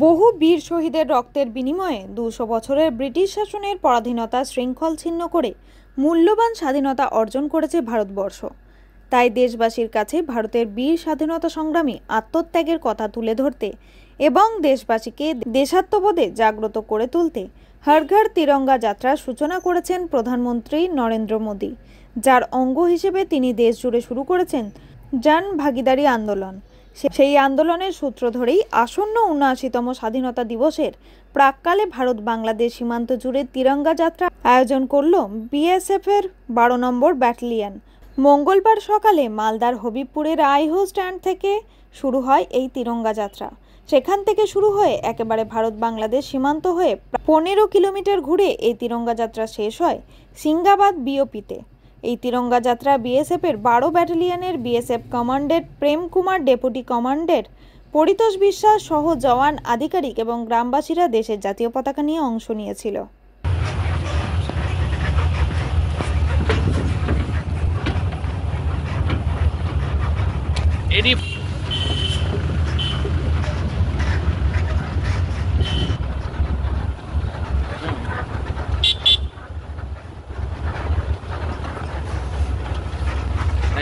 বহু বীর শহীদের রক্তের বিনিময়ে 200 বছরের ব্রিটিশ শাসনের পরাধীনতা শৃঙ্খল ছিন্ন করে মূল্যবান স্বাধীনতা অর্জন করেছে ভারতবর্ষ। তাই দেশবাসীর কাছে ভারতের বীর স্বাধীনতা সংগ্রামী আত্মত্যাগের কথা তুলে ধরতে এবং দেশবাসীকে দেশাত্মবোধে জাগ্রত করে তুলতে হর ঘর তিরঙ্গা যাত্রার সূচনা করেছেন প্রধানমন্ত্রী নরেন্দ্র মোদী, যার অঙ্গ হিসেবে তিনি দেশ জুড়ে শুরু করেছেন জন ভাগিদারি আন্দোলন। সেই আন্দোলনের সূত্র ধরেই আসন্ন ৭৯তম স্বাধীনতা দিবসের প্রাক্কালে ভারত বাংলাদেশ সীমান্ত জুড়ে তিরঙ্গা যাত্রা আয়োজন করল বিএসএফ এর ১২ নম্বর ব্যাটালিয়ন। মঙ্গলবার সকালে মালদার হবিবপুরের আইহো স্ট্যান্ড থেকে শুরু হয় এই তিরঙ্গা যাত্রা। সেখান থেকে শুরু হয়ে একেবারে ভারত বাংলাদেশ সীমান্ত হয়ে ১৫ কিলোমিটার ঘুরে এই তিরঙ্গা যাত্রা শেষ হয় সিঙ্গাবাদ বিওপিতে। এই তিরঙ্গা যাত্রা বিএসএফ এর ১২ ব্যাটালিয়নের বিএসএফ কমান্ডেন্ট প্রেম কুমার, ডেপুটি কমান্ডেন্ট পরিতোষ বিশ্বাস সহ জওয়ান, আধিকারিক এবং গ্রামবাসীরা দেশের জাতীয় পতাকা নিয়ে অংশ নিয়েছিল।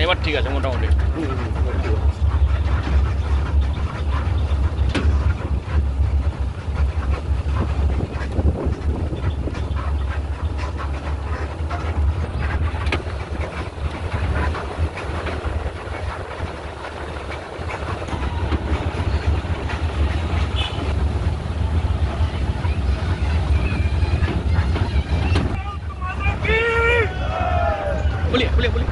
এবার ঠিক আছে মোটামুটি। बोलिए बोलिए बोलिए।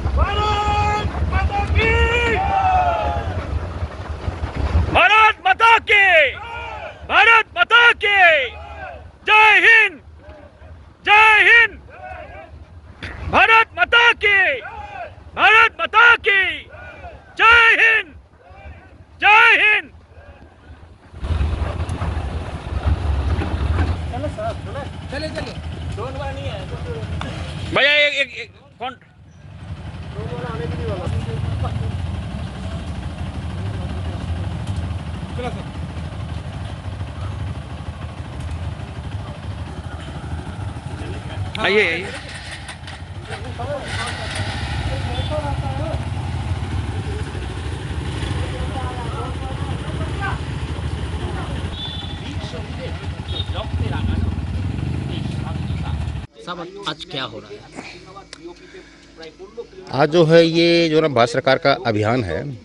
भारत माता की, भारत माता की जय हिंद, जय हिंद। भारत माता की, भारत माता की जय हिंद, जय हिंद। चले चले ड्रोन वाला नहीं है भैया। एक कौन आइए आइए। साहब आज क्या हो रहा है? आज जो है ये जो ना भारत सरकार का अभियान है,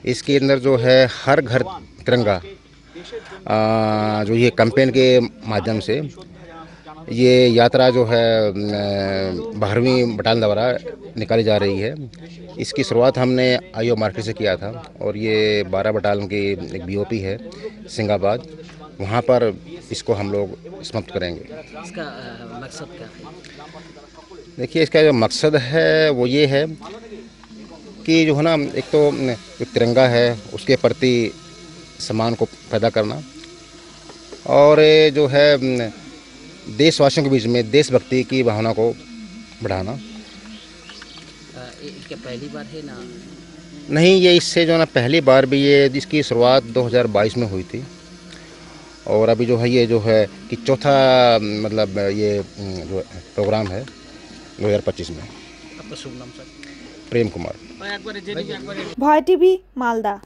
इसके अंदर जो है हर घर तिरंगा जो ये कैंपेन के माध्यम से ये यात्रा जो है 12वीं बटालियन द्वारा निकाली जा रही है। इसकी शुरुआत हमने आईओ मार्केट से किया था और ये 12 बटालियन की एक बीओपी है सिंगाबाद, वहाँ पर इसको हम लोग समाप्त करेंगे। इसका मकसद क्या है? देखिए, इसका जो मकसद है वो ये है कि जो है ना, एक तो जो तिरंगा है उसके प्रति सम्मान को पैदा करना और जो है देशवासियों के बीच में देशभक्ति की भावना को बढ़ाना। क्या पहली बार है ना? नहीं, ये इससे जो ना पहली बार भी ये इसकी शुरुआत 2022 में हुई थी और अभी जो है ये जो है कि चौथा मतलब ये जो प्रोग्राम है 2025 में। आपका शुभ नाम सर? प्रेम कुमार। ভয় টিভি, মালদা।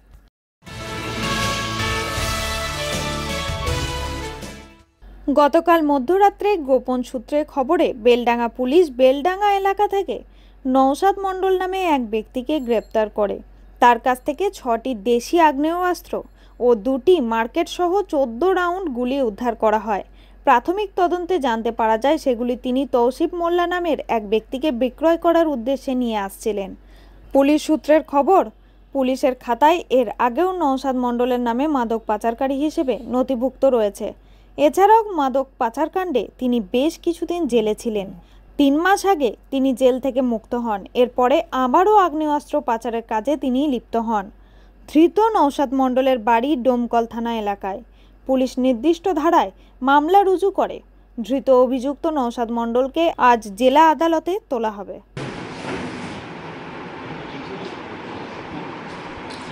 গতকাল মধ্যরাত্রে গোপন সূত্রে খবরে বেলডাঙ্গা পুলিশ বেলডাঙ্গা এলাকা থেকে নওশাদ মণ্ডল নামে এক ব্যক্তিকে গ্রেপ্তার করে। তার কাছ থেকে 6টি দেশি আগ্নেয়াস্ত্র ও 2টি মার্কেট সহ 14 রাউন্ড গুলি উদ্ধার করা হয়। প্রাথমিক তদন্তে জানতে পারা যায় সেগুলি তিনি তৌসিফ মোল্লা নামের এক ব্যক্তিকে বিক্রয় করার উদ্দেশ্যে নিয়ে আসছিলেন। পুলিশ সূত্রের খবর, পুলিশের খাতায় এর আগেও নওশাদ মণ্ডলের নামে মাদক পাচারকারী হিসেবে নথিভুক্ত রয়েছে। এছাড়াও মাদক পাচারকাণ্ডে তিনি বেশ কিছুদিন জেলে ছিলেন। 3 মাস আগে তিনি জেল থেকে মুক্ত হন। এরপরে আবারও আগ্নেয়াস্ত্র পাচারের কাজে তিনি লিপ্ত হন। ধৃত নওশাদ মণ্ডলের বাড়ি ডোমকল থানা এলাকায়। পুলিশ নির্দিষ্ট ধারায় মামলা রুজু করে ধৃত অভিযুক্ত নওশাদ মণ্ডলকে আজ জেলা আদালতে তোলা হবে।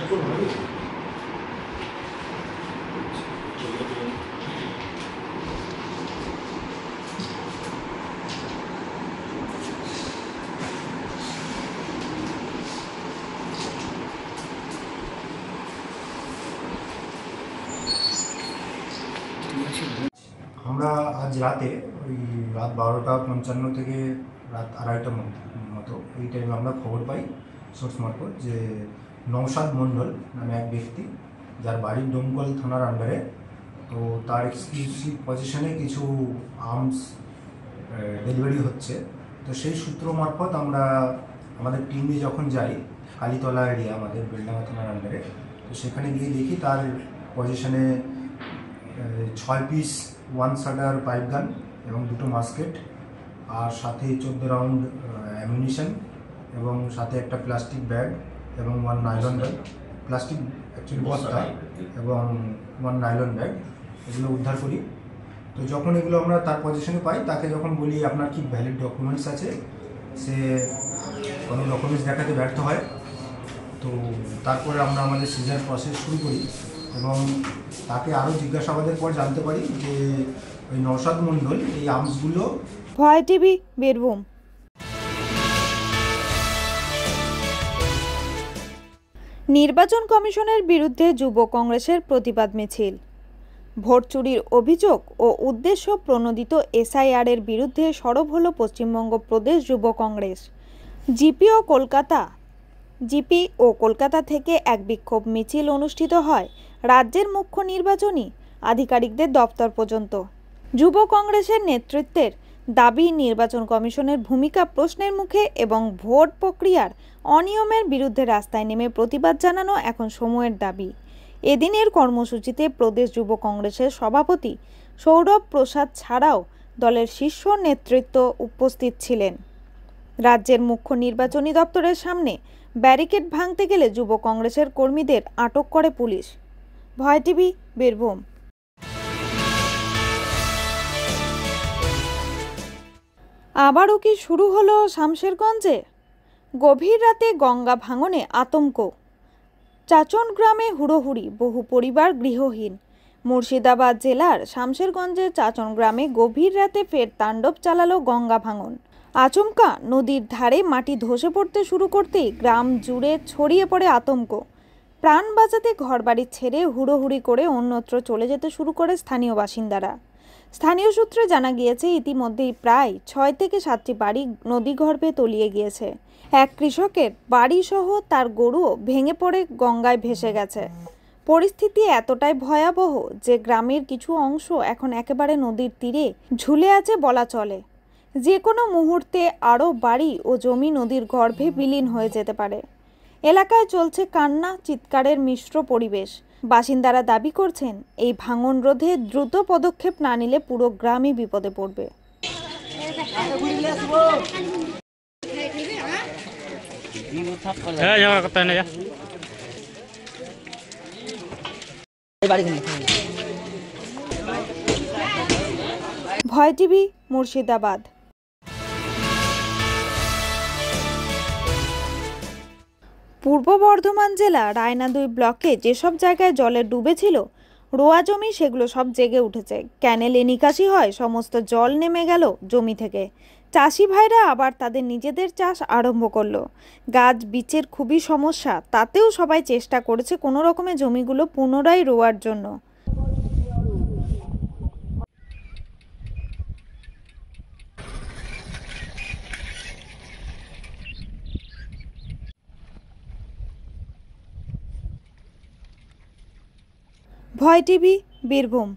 Gracias. আমরা আজ রাতে ওই রাত 12:55 থেকে রাত 2:30টার মতো এই টাইমে আমরা খবর পাই সোর্স মারফত যে নওশাদ মণ্ডল নামে এক ব্যক্তি, যার বাড়ি ডোমকল থানার আন্ডারে, তো তার এক্সক্লুসিভ পজিশনে কিছু আর্মস ডেলিভারি হচ্ছে। তো সেই সূত্র মারফত আমরা আমাদের টিম নিয়ে যখন যাই কালীতলা এরিয়া, আমাদের বেলডাঙ্গা থানার আন্ডারে, তো সেখানে গিয়ে দেখি তার পজিশনে 6 পিস 1 শাটার পাইপ গান এবং 2টো মাস্কেট, আর সাথে 14 রাউন্ড অ্যামিউনিশন, এবং সাথে একটা প্লাস্টিক ব্যাগ এবং 1 নাইলন ব্যাগ, প্লাস্টিক অ্যাকচুয়ালি বস্তা, এবং 1 নাইলন ব্যাগ, এগুলো উদ্ধার করি। তো যখন এগুলো আমরা তার পজিশনে পাই, তাকে যখন বলি আপনার কি ভ্যালিড ডকুমেন্টস আছে, সে কোনো ডকুমেন্টস দেখাতে ব্যর্থ হয়। তো তারপরে আমরা আমাদের সিজার প্রসেস শুরু করি এবং তাকে আরও জিজ্ঞাসাবাদের পর জানতে পারি যে ওই নওশাদ মণ্ডল এই আর্মসগুলো। ভয় টিভি, বীরভূম। নির্বাচন কমিশনের বিরুদ্ধে যুব কংগ্রেসের প্রতিবাদ মিছিল। ভোট চুরির অভিযোগ ও উদ্দেশ্য প্রণোদিত এসআইআর-এর বিরুদ্ধে সরব হল পশ্চিমবঙ্গ প্রদেশ যুব কংগ্রেস। জিপি ও কলকাতা থেকে এক বিক্ষোভ মিছিল অনুষ্ঠিত হয় রাজ্যের মুখ্য নির্বাচনী আধিকারিকদের দপ্তর পর্যন্ত। যুব কংগ্রেসের নেতৃত্বের দাবি, নির্বাচন কমিশনের ভূমিকা প্রশ্নের মুখে এবং ভোট প্রক্রিয়ার অনিয়মের বিরুদ্ধে রাস্তায় নেমে প্রতিবাদ জানানো এখন সময়ের দাবি। এদিনের কর্মসূচিতে প্রদেশ যুব কংগ্রেসের সভাপতি সৌরভ প্রসাদ ছাড়াও দলের শীর্ষ নেতৃত্ব উপস্থিত ছিলেন। রাজ্যের মুখ্য নির্বাচনী দপ্তরের সামনে ব্যারিকেড ভাঙতে গেলে যুব কংগ্রেসের কর্মীদের আটক করে পুলিশ। ভয় টিভি, বীরভূম। আবারও কি শুরু হলো শামশেরগঞ্জে? গভীর রাতে গঙ্গা ভাঙনে আতঙ্ক। চাচন গ্রামে হুড়োহুড়ি, বহু পরিবার গৃহহীন। মুর্শিদাবাদ জেলার শামশেরগঞ্জের চাচন গ্রামে গভীর রাতে ফের তাণ্ডব চালালো গঙ্গা ভাঙন। আচমকা নদীর ধারে মাটি ধসে পড়তে শুরু করতেই গ্রাম জুড়ে ছড়িয়ে পড়ে আতঙ্ক। প্রাণ বাঁচাতে ঘরবাড়ি ছেড়ে হুড়োহুড়ি করে অন্যত্র চলে যেতে শুরু করে স্থানীয় বাসিন্দারা। স্থানীয় সূত্রে জানা গিয়েছে, ইতিমধ্যেই প্রায় 6 থেকে 7টি বাড়ি নদীগর্ভে তলিয়ে গিয়েছে। এক কৃষকের বাড়িসহ তার গরুও ভেঙে পড়ে গঙ্গায় ভেসে গেছে। পরিস্থিতি এতটাই ভয়াবহ যে গ্রামের কিছু অংশ এখন একেবারে নদীর তীরে ঝুলে আছে বলা চলে। যে কোনো মুহূর্তে আরও বাড়ি ও জমি নদীর গর্ভে বিলীন হয়ে যেতে পারে। এলাকায় চলছে কান্না চিৎকারের মিশ্র পরিবেশ। বাসিন্দারা দাবি করছেন, এই ভাঙন রোধে দ্রুত পদক্ষেপ না নিলে পুরো গ্রামই বিপদে পড়বে। ভয় টিভি, মুর্শিদাবাদ। পূর্ব বর্ধমান জেলা রায়নাদুই ব্লকে যেসব জায়গায় জলে ডুবেছিল রোয়া জমি, সেগুলো সব জেগে উঠেছে। ক্যানেলে নিকাশি হয় সমস্ত জল নেমে গেল জমি থেকে। চাষি ভাইরা আবার তাদের নিজেদের চাষ আরম্ভ করলো। গাছ বীচের খুবই সমস্যা, তাতেও সবাই চেষ্টা করেছে কোনো রকমে জমিগুলো পুনরায় রোয়ার জন্য। ভয় টিভি, বীরভূম।